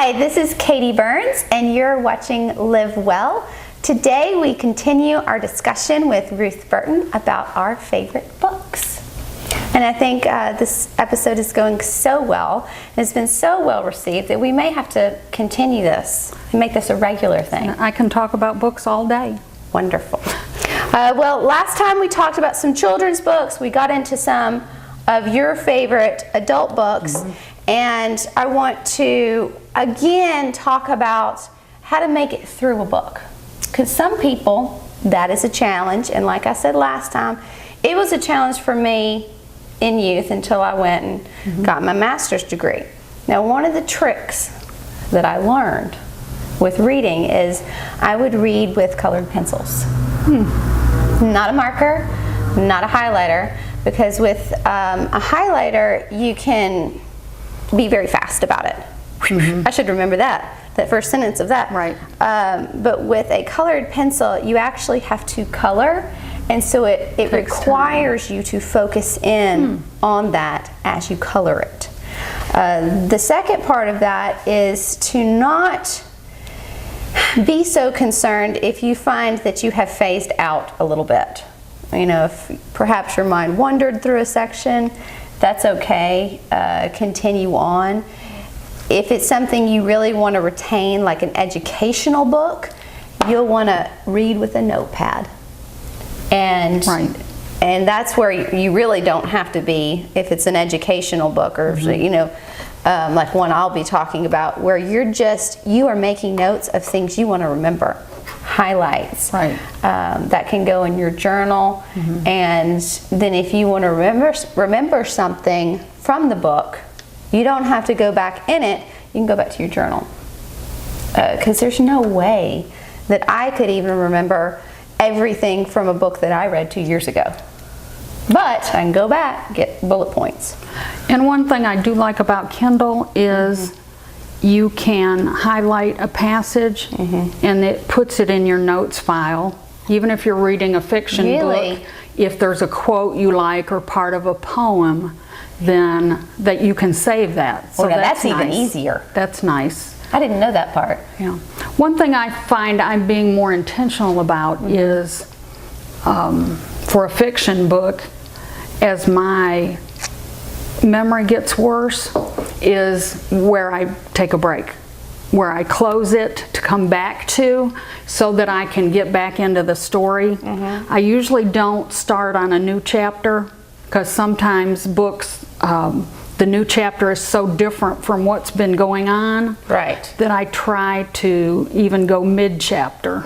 Hi, this is Katie Burns, and you're watching Live Well. Today we continue our discussion with Ruth Burton about our favorite books. And I think this episode is going so well, and it's been so well received that we may have to continue this and make this a regular thing. I can talk about books all day. Wonderful. Well, last time we talked about some children's books. We got into some of your favorite adult books. And I want to, again, talk about how to make it through a book. Because some people, that is a challenge. And like I said last time, it was a challenge for me in youth until I went and got my master's degree. Now, one of the tricks that I learned with reading is I would read with colored pencils. Not a marker, not a highlighter, because with a highlighter, you can be very fast about it. I should remember that first sentence of that. Right. But with a colored pencil, you actually have to color, and so it requires you to focus in on that as you color it. The second part of that is to not be so concerned if you find that you have phased out a little bit. You know, if perhaps your mind wandered through a section, that's okay. Continue on. If it's something you really want to retain, like an educational book, you'll want to read with a notepad. And that's where you really don't have to be if it's an educational book or you know, like one I'll be talking about, where you are making notes of things you want to remember. Highlights that can go in your journal, and then if you want to remember something from the book, you don't have to go back in it. You can go back to your journal, because there's no way that I could even remember everything from a book that I read 2 years ago. But I can go back, get bullet points. And one thing I do like about Kindle is you can highlight a passage and it puts it in your notes file. Even if you're reading a fiction book, if there's a quote you like or part of a poem, then that you can save that. So that's even easier. That's nice. I didn't know that part. Yeah. One thing I find I'm being more intentional about is for a fiction book, as my memory gets worse, is where I take a break, where I close it to come back to so that I can get back into the story. I usually don't start on a new chapter, because sometimes books, the new chapter is so different from what's been going on that I try to even go mid-chapter.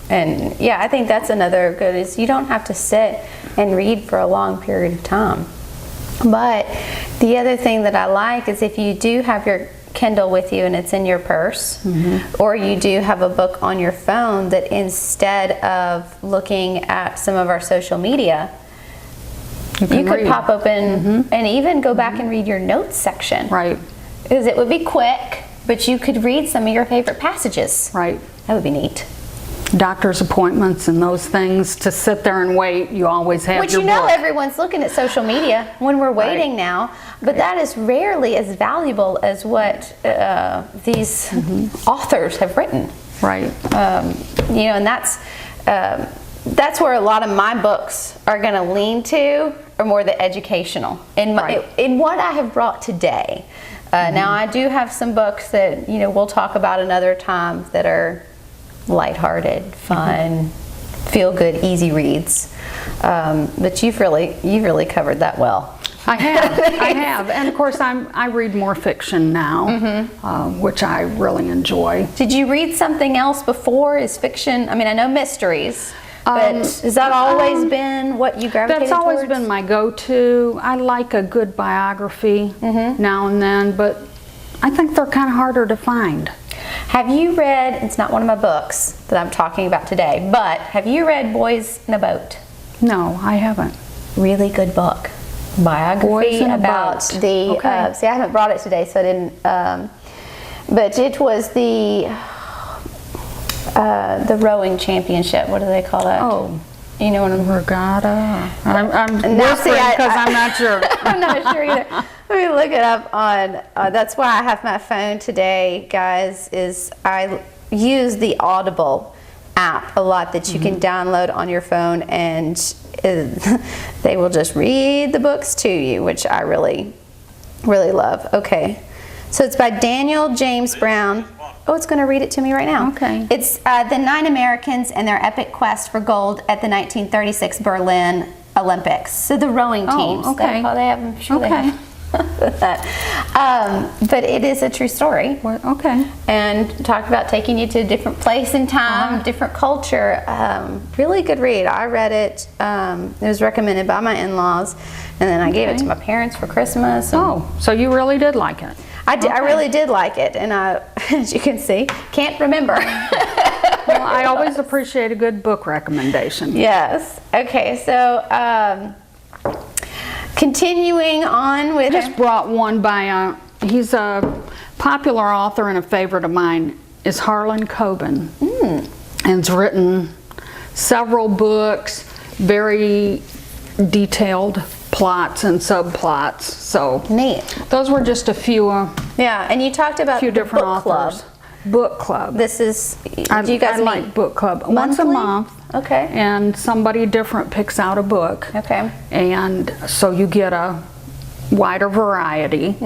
And yeah, I think that's another good, is you don't have to sit and read for a long period of time. But the other thing that I like is if you do have your Kindle with you and it's in your purse, or you do have a book on your phone, that instead of looking at some of our social media, you could pop open and even go back and read your notes section. Because it would be quick, but you could read some of your favorite passages. That would be neat. Doctor's appointments and those things, to sit there and wait, you always have your book. Which, you know, everyone's looking at social media when we're waiting now, but that is rarely as valuable as what these authors have written. You know, and that's where a lot of my books are going to lean to, or more the educational. In what I have brought today. Now, I do have some books that, you know, we'll talk about another time that are lighthearted, fun, feel good, easy reads. But you've really covered that well. I have, and of course I read more fiction now, which I really enjoy. Did you read something else before? Is fiction? I mean, I know mysteries, but has that always been what you gravitated towards? That's always been my go-to. I like a good biography now and then, but I think they're kind of harder to find. Have you read, it's not one of my books that I'm talking about today, but have you read Boys in a Boat? No, I haven't. Really good book. Biography about the, see, I haven't brought it today, so I didn't, but it was the rowing championship. What do they call that? You know what I'm... Regatta. I'm Now, see, whispering because I'm not sure. I'm not sure either. Let me look it up on, that's why I have my phone today, guys, is I use the Audible app a lot that you can download on your phone, and they will just read the books to you, which I really, really love. Okay, so it's by Daniel James Brown. Oh, it's going to read it to me right now. Okay. It's the 9 Americans and their epic quest for gold at the 1936 Berlin Olympics. So the rowing teams. Oh, okay. They have, I'm sure Okay. they have. But it is a true story. Okay. And talk about taking you to a different place and time, different culture. Really good read. I read it. It was recommended by my in-laws, and then I gave it to my parents for Christmas. Oh, so you really did like it? I did. I really did like it, and I, as you can see, can't remember. Well, I always appreciate a good book recommendation. Yes. Okay. So. Continuing on with... I just brought one by, he's a popular author and a favorite of mine, is Harlan Coben. And has written several books, very detailed plots and subplots. So neat. Those were just a few yeah, and you talked about few different book authors. Club. Book club. This is, do you guys I like book club. Once a month. Okay. And somebody different picks out a book. Okay. And so you get a wider variety.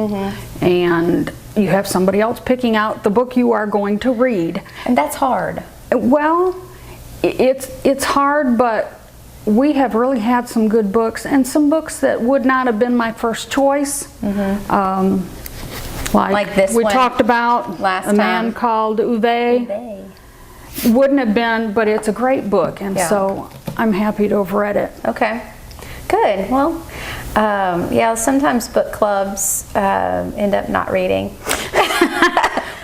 And you have somebody else picking out the book you are going to read. And that's hard. Well, it's hard, but we have really had some good books, and some books that would not have been my first choice. Like this we talked about last A Man Called Uwe. Wouldn't have been, but it's a great book, and so I'm happy to have read it. Okay, good. Well, yeah, sometimes book clubs end up not reading.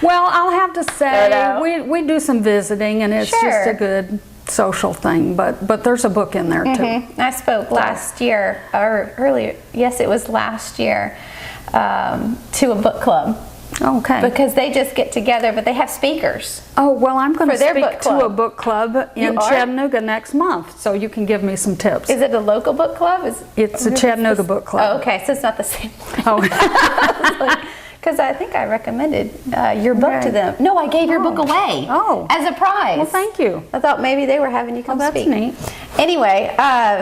Well, I'll have to say we do some visiting, and it's just a good social thing, but there's a book in there too. I spoke last year, or earlier, yes, it was last year, to a book club. Okay. Because they just get together, but they have speakers. Oh, well, I'm going to speak book to a book club in You are? Chattanooga next month, so you can give me some tips. Is it a local book club? It's a Chattanooga book club. Oh, okay, so it's not the same one. Oh. Because I think I recommended your book to them. No, I gave your book away as a prize. Well, thank you. I thought maybe they were having you come that's speak. neat. Anyway,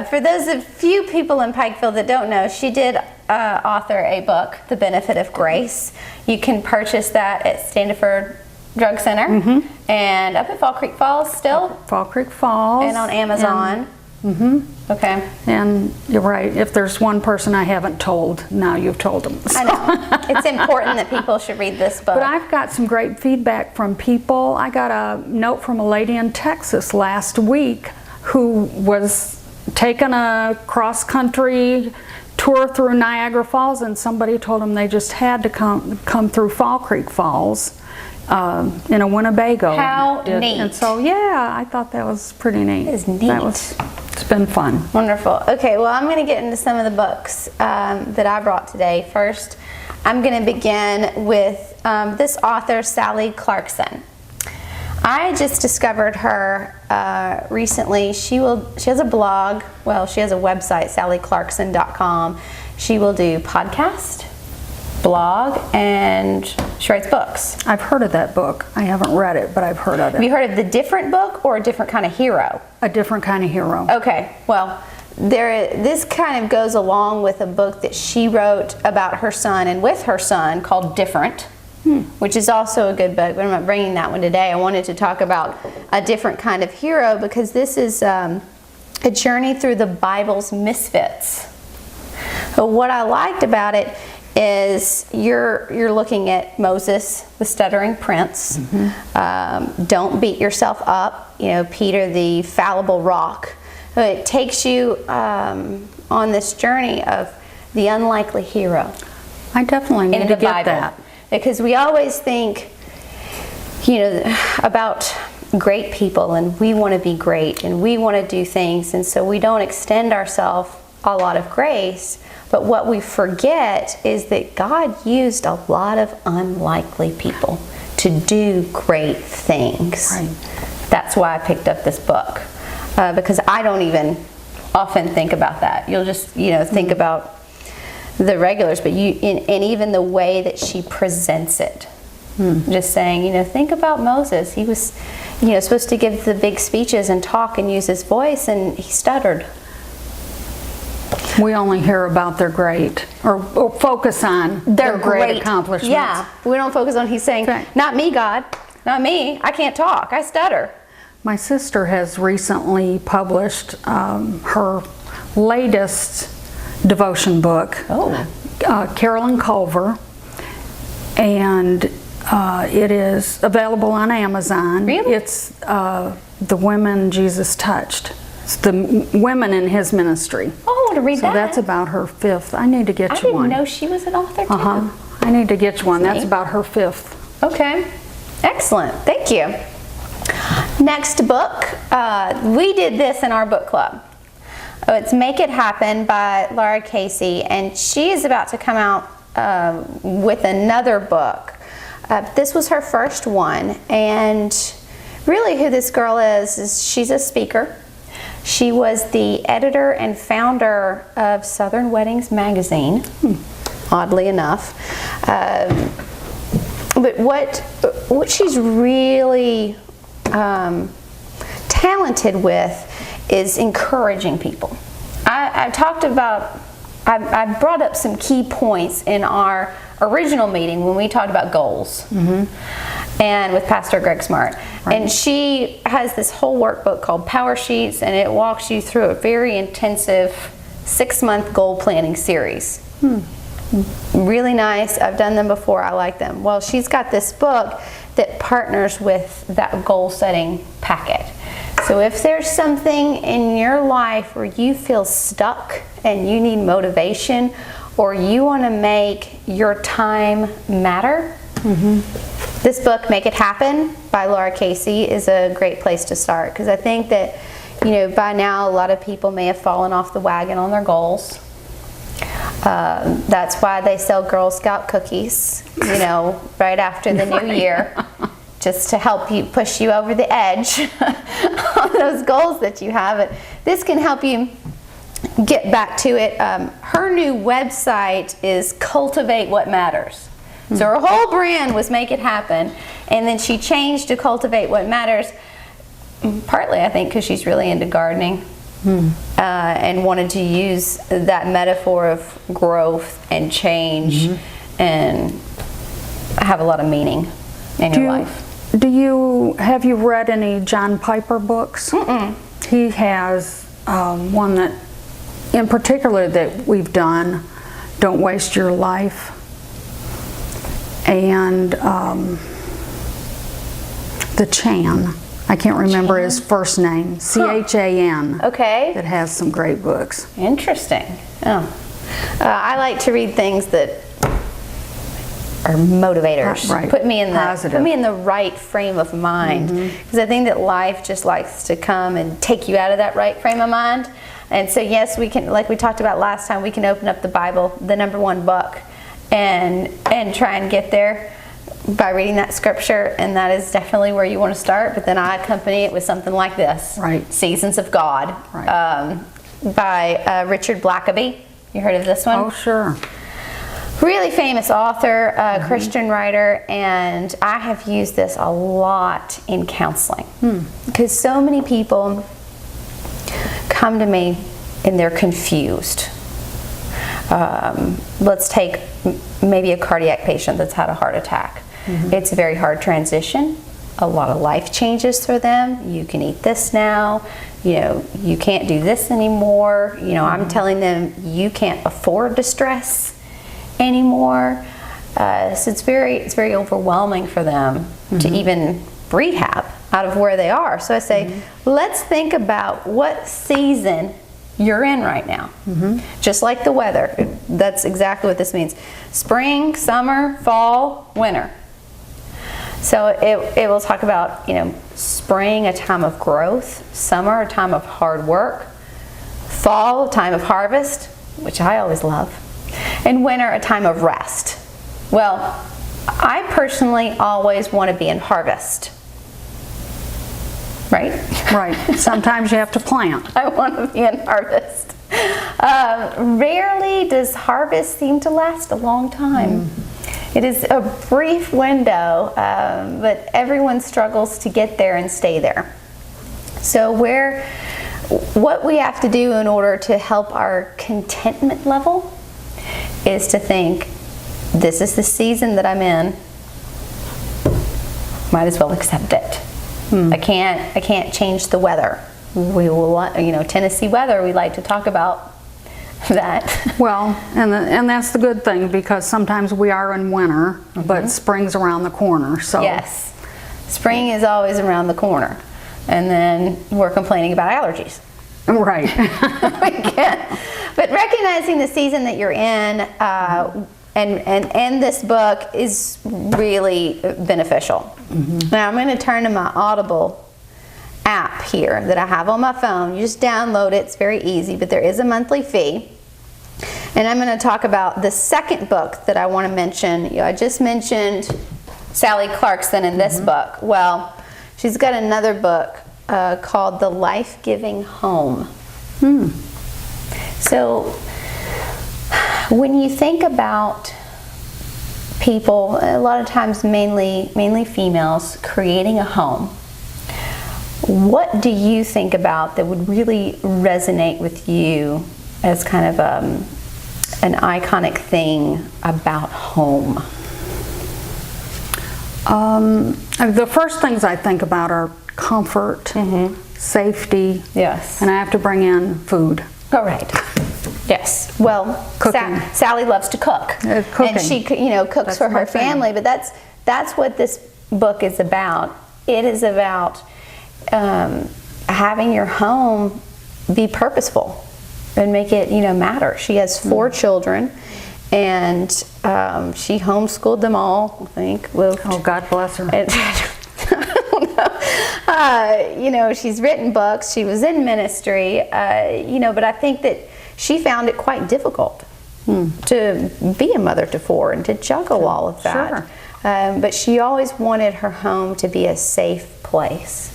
for those of few people in Pikeville that don't know, she did author a book, The Benefit of Grace. You can purchase that at Standiford Drug Center and up at Fall Creek Falls still. Fall Creek Falls. And on Amazon. Okay. And you're right. If there's one person I haven't told, now you've told them. So. I know. It's important that people should read this book. But I've got some great feedback from people. I got a note from a lady in Texas last week who was taking a cross-country tour through Niagara Falls, and somebody told them they just had to come through Fall Creek Falls in a Winnebago. How neat. And so, yeah, I thought that was pretty neat. It is neat. It's been fun. Wonderful. Okay, well, I'm going to get into some of the books that I brought today. First, I'm going to begin with this author, Sally Clarkson. I just discovered her recently. She has a blog. Well, she has a website, sallyclarkson.com. She will do podcast, blog, and she writes books. I've heard of that book. I haven't read it, but I've heard of it. Have you heard of The Different Book or A Different Kind of Hero? A Different Kind of Hero. Okay, well, this kind of goes along with a book that she wrote about her son and with her son called Different, which is also a good book, but I'm not bringing that one today. I wanted to talk about A Different Kind of Hero because this is a journey through the Bible's misfits. But what I liked about it is you're looking at Moses, the stuttering prince. Don't beat yourself up. You know, Peter, the fallible rock. It takes you on this journey of the unlikely hero. I definitely need to get that. Because we always think, you know, about great people, and we want to be great, and we want to do things, and so we don't extend ourselves a lot of grace. But what we forget is that God used a lot of unlikely people to do great things. Right. That's why I picked up this book. because I don't even often think about that. You'll just, think about the regulars, but and even the way that she presents it. Just saying, think about Moses. He was, supposed to give the big speeches and talk and use his voice, and he stuttered. We only hear about their great, or focus on their great accomplishments. Yeah, we don't focus on, he's saying, not me, God, not me. I can't talk, I stutter. My sister has recently published her latest devotion book, Carolyn Culver, and it is available on Amazon. Really? It's The Women Jesus Touched. It's the women in his ministry. Oh, I want to read that. So that's about her 5th. I need to get you one. I didn't know she was an author too. I need to get you one. That's about her 5th. Okay. Excellent. Thank you. Next book. We did this in our book club. It's Make It Happen by Laura Casey, and she is about to come out with another book. This was her first one, and really who this girl is she's a speaker. She was the editor and founder of Southern Weddings magazine, oddly enough. But what she's really talented with is encouraging people. I brought up some key points in our original meeting when we talked about goals, and with Pastor Greg Smart. Right. And she has this whole workbook called Power Sheets, and it walks you through a very intensive 6-month goal planning series. Really nice. I've done them before. I like them. Well, she's got this book that partners with that goal setting packet. So if there's something in your life where you feel stuck and you need motivation, or you want to make your time matter, this book, Make It Happen by Laura Casey, is a great place to start, because I think that by now a lot of people may have fallen off the wagon on their goals. That's why they sell Girl Scout cookies, right after the new year, just to help you, push you over the edge on those goals that you have. This can help you get back to it. Her new website is Cultivate What Matters. So her whole brand was Make It Happen, and then she changed to Cultivate What Matters, partly I think because she's really into gardening. And wanted to use that metaphor of growth and change and have a lot of meaning in your life. Have you read any John Piper books? He has one that in particular that we've done, Don't Waste Your Life, and the Chan. I can't remember his first name. C-H-A-N. Okay. That has some great books. Interesting. Oh. I like to read things that are motivators. Right. Put me in the right frame of mind. Because I think that life just likes to come and take you out of that right frame of mind. And so yes, we can, like we talked about last time, we can open up the Bible, the #1 book, and try and get there by reading that scripture, and that is definitely where you want to start. But then I accompany it with something like this, Seasons of God, by Richard Blackaby. You heard of this one? Oh, sure. Really famous author, Christian writer, and I have used this a lot in counseling, because so many people come to me and they're confused. Let's take maybe a cardiac patient that's had a heart attack. It's a very hard transition. A lot of life changes for them. You can eat this now. You can't do this anymore. I'm telling them you can't afford to stress anymore. So it's very overwhelming for them to even rehab out of where they are. So I say, let's think about what season you're in right now. Just like the weather. That's exactly what this means. Spring, summer, fall, winter. So it will talk about, spring, a time of growth, summer, a time of hard work, fall, a time of harvest, which I always love, and winter, a time of rest. Well, I personally always want to be in harvest. right? Right. Sometimes you have to plant. I want to be in harvest. Rarely does harvest seem to last a long time. It is a brief window, but everyone struggles to get there and stay there. So what we have to do in order to help our contentment level is to think, this is the season that I'm in. Might as well accept it. I can't change the weather. We will, Tennessee weather, we like to talk about that. Well, and that's the good thing, because sometimes we are in winter, but spring's around the corner. So yes, spring is always around the corner, and then we're complaining about allergies. Right. We can't. But recognizing the season that you're in, and this book is really beneficial. Now I'm going to turn to my Audible app here that I have on my phone. You just download it. It's very easy, but there is a monthly fee. And I'm going to talk about the second book that I want to mention. I just mentioned Sally Clarkson in this book. Well, she's got another book called The Life-Giving Home. So when you think about people, a lot of times mainly females, creating a home, what do you think about that would really resonate with you as kind of an iconic thing about home? The first things I think about are comfort, safety, Yes. and I have to bring in food. All right. Yes. Well, Cooking. Sally loves to cook, Cooking. and she cooks That's for my her thing. family. But that's what this book is about. It is about having your home be purposeful and make it matter. She has 4 children, and she homeschooled them all. I think. Oh, God bless her. I don't know. She's written books. She was in ministry. But I think that she found it quite difficult to be a mother to 4 and to juggle all of that. Sure. But she always wanted her home to be a safe place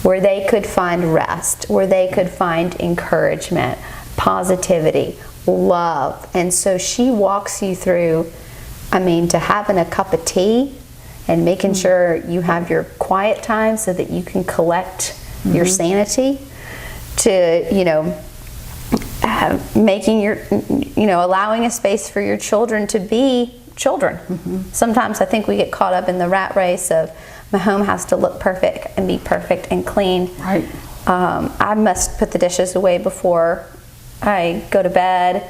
where they could find rest, where they could find encouragement, positivity, love. And so she walks you through, to having a cup of tea and making sure you have your quiet time so that you can collect your sanity, to making your allowing a space for your children to be children. Sometimes I think we get caught up in the rat race of my home has to look perfect and be perfect and clean. Right. I must put the dishes away before I go to bed,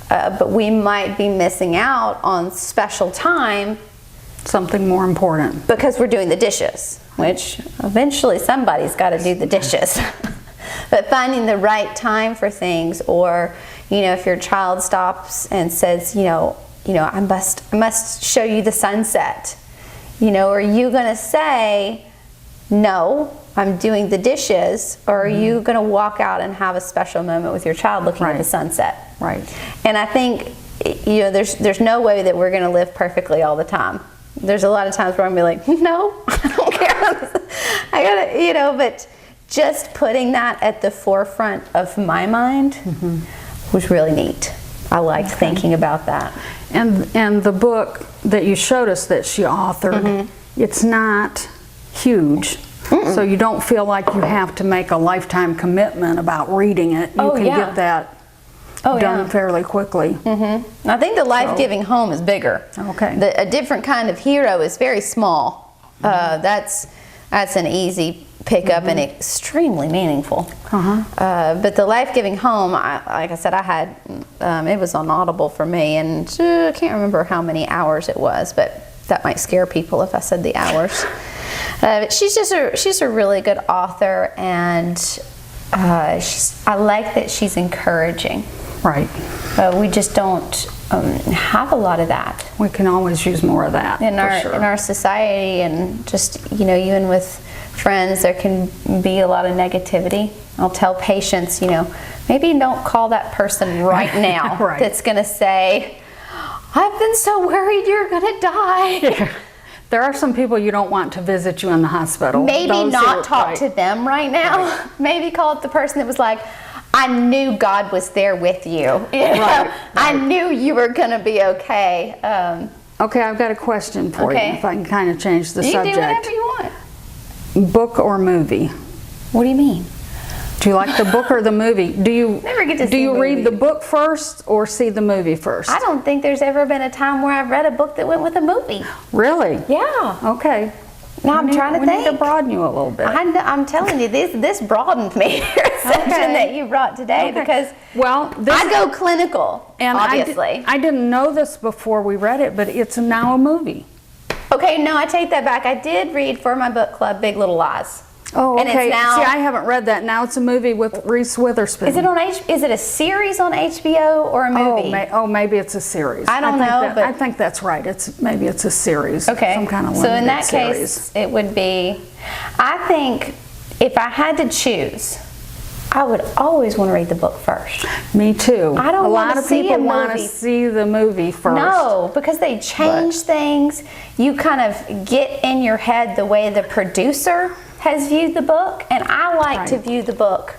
but we might be missing out on special time, Something more important. because we're doing the dishes, which eventually somebody's got to do the dishes. But finding the right time for things, or if your child stops and says, I must show you the sunset, are you going to say, no, I'm doing the dishes, or are you going to walk out and have a special moment with your child looking at the sunset? Right. And I think there's no way that we're going to live perfectly all the time. There's a lot of times where I'm going to be like, no, I don't care. I gotta, but just putting that at the forefront of my mind was really neat. I liked thinking about that. And the book that you showed us that she authored, it's not huge. So you don't feel like you have to make a lifetime commitment about reading it. You can get that done fairly quickly. I think the Life-Giving Home is bigger. Okay. A Different Kind of Hero is very small. That's an easy pickup and extremely meaningful. But the Life-Giving Home, like I said, I had it was on Audible for me, and I can't remember how many hours it was, but that might scare people if I said the hours. But she's a really good author, and I like that she's encouraging. Right. We just don't have a lot of that We can always use more of that in for our society, and just even with friends, there can be a lot of negativity. I'll tell patients, maybe don't call that person right now. Right. That's going to say, I've been so worried you're going to die. There are some people you don't want to visit you in the hospital. Maybe Those not who- talk right. to them right now. Right. Maybe call up the person that was like, I knew God was there with you. You know? Right, I right. knew you were going to be okay. Okay, I've got a question for Okay. you, if I can kind of change the You can subject. do whatever you want. Book or movie? What do you mean? Do you like the book or the movie? Do you Never get to do see you read the movies. book first or see the movie first? I don't think there's ever been a time where I've read a book that went with a movie. Really? Yeah. Okay. Now I'm trying to we think. need to broaden you a little bit. I'm telling you, this broadened me, your reception that you brought today, Okay. because Well, this I go clinical, and obviously. I didn't know this before we read it, but it's now a movie. Okay, no, I take that back. I did read for my book club Big Little Lies. Oh, And okay. it's now, See, I haven't read that. Now it's a movie with Reese Witherspoon. is it on is it a series on HBO or a movie? Maybe it's a series. I don't think know, that- but- I think that's right. Maybe it's a series. Okay. Some kind of so limited in that series. case, it would be, I think if I had to choose, I would always want to read the book first. Me too. I don't A wanna lot of see people a want to movie. see the movie first. No, because they change things. You kind of get in your head the way the producer has viewed the book, and I like to Right. view the book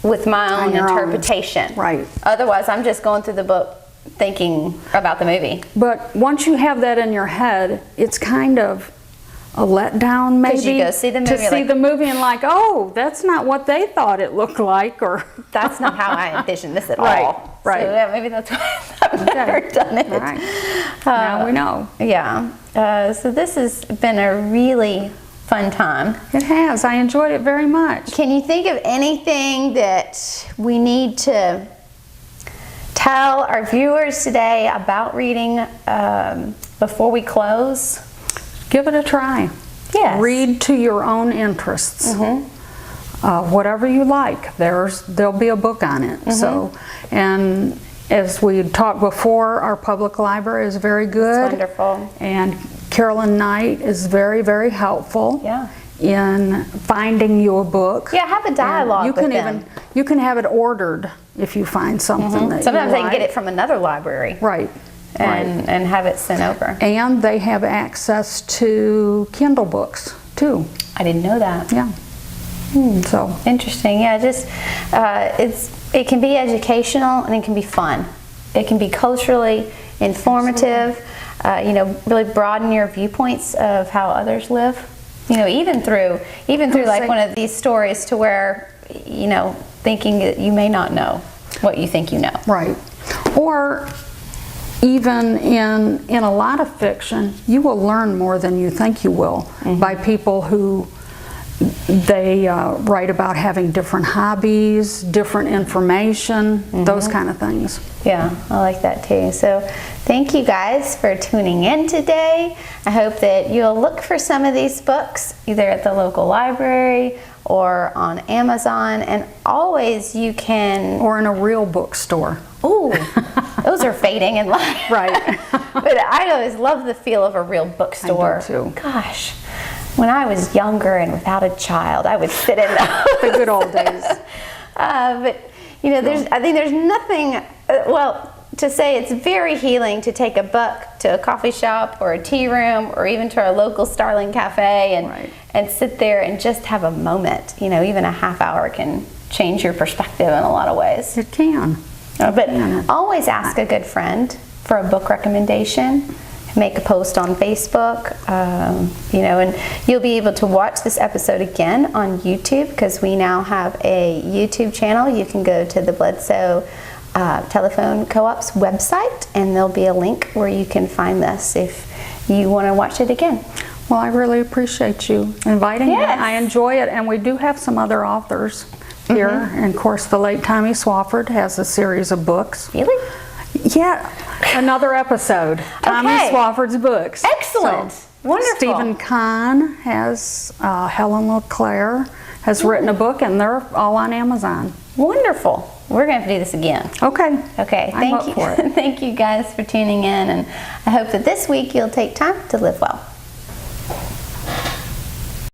with my own On your own. interpretation. Right. Otherwise, I'm just going through the book thinking about the movie. But once you have that in your head, it's kind of a letdown, maybe. 'Cause you go see the to movie, see like- the movie and like, oh, that's not what they thought it looked like, or That's not how I envision this at Right, all. right. So yeah, maybe that's why I've never done it. All right. Now we know. Yeah. So this has been a really fun time. It has. I enjoyed it very much. Can you think of anything that we need to tell our viewers today about reading before we close? Give it a try. Yes. Read to your own interests. Whatever you like, there'll be a book on it. So, and as we talked before, our public library is very good. It's wonderful. And Carolyn Knight is very, very helpful. Yeah. In finding you a book. Yeah, have a dialogue you can with them. you can have it ordered if you find something that Sometimes you they can get like. it from another library. Right. And have it sent over. And they have access to Kindle books too. I didn't know that. Yeah. So Interesting. Yeah, just it can be educational and it can be fun. It can be culturally informative. Really broaden your viewpoints of how others live. Even through like one of these stories to where thinking that you may not know what you think you know. right. Or even in a lot of fiction, you will learn more than you think you will by people who they write about having different hobbies, different information, those kind of things. Yeah, I like that too. So thank you guys for tuning in today. I hope that you'll look for some of these books either at the local library or on Amazon, and always you can... Or in a real bookstore. Ooh, those are fading in life. Right. But I always love the feel of a real bookstore. I do too. Gosh, when I was younger and without a child, I would sit in those. The good old days. But I think there's nothing. To say it's very healing to take a book to a coffee shop or a tea room or even to our local Starling Cafe and sit there and just have a moment. Even a half hour can change your perspective in a lot of ways. It can. But always ask a good friend for a book recommendation. Make a post on Facebook, and you'll be able to watch this episode again on YouTube because we now have a YouTube channel. You can go to the Bledsoe Telephone Co-op's website, and there'll be a link where you can find this if you want to watch it again. Well, I really appreciate you inviting me. Yes. I enjoy it, and we do have some other authors here. And of course, the late Tommy Swafford has a series of books. Really? Yeah, another episode. Tommy Okay. Swafford's books. Excellent. Wonderful. Stephen Kahn has, Helen LeClaire has written a book, and they're all on Amazon. Wonderful. We're going to have to do this again. Okay. Okay. I'm Thank up you. for it. Thank you guys for tuning in, and I hope that this week you'll take time to live well.